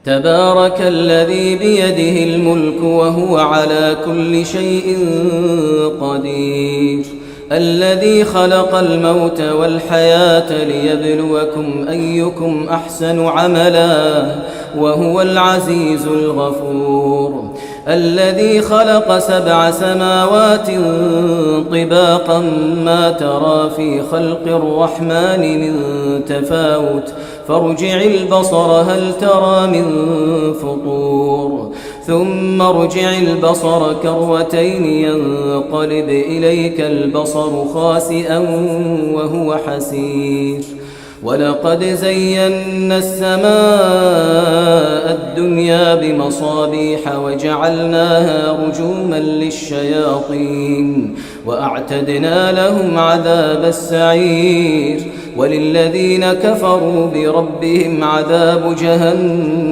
تبارك الذي بيده الملك وهو على كل شيء قدير الذي خلق الموت والحياة ليبلوكم أيكم أحسن عملا وهو العزيز الغفور الذي خلق 7 سماوات طباقا ما ترى في خلق الرحمن من تفاوت فارجع البصر هل ترى من فطور ثم ارجع البصر كرتين ينقلب إليك البصر خاسئا وهو حسير ولقد زينا السماء الدنيا بمصابيح وجعلناها رجوما للشياطين وأعتدنا لهم عذاب السعير وللذين كفروا بربهم عذاب جهنم